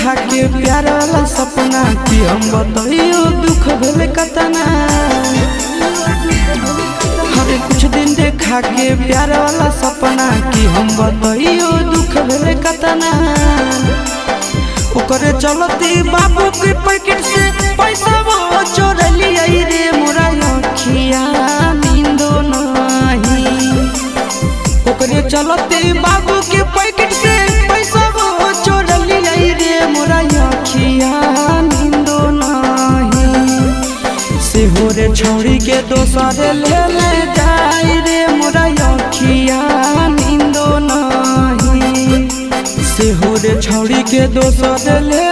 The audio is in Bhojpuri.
देखा के प्यार वाला सपना कि हम बताइयो दुख भेले कतना। हरे कुछ दिन देखा के प्यार वाला सपना कि हम बताइयो दुख भेले कतना। ओकरे चलती बाबू के पैकेट से पैसा वो चोर लिया रे मोरा अखिया नींदो नहीं। ओकरे चलती बाबू के पैकेट से पैसा वो चोर लिया रे मोरा अखिया नींदो नहीं। सेहो रे छौड़ी के दोसर ले ले जाई रे मोरा अखिया नींदो नहीं। सेहो रे छौड़ी के दोसर ले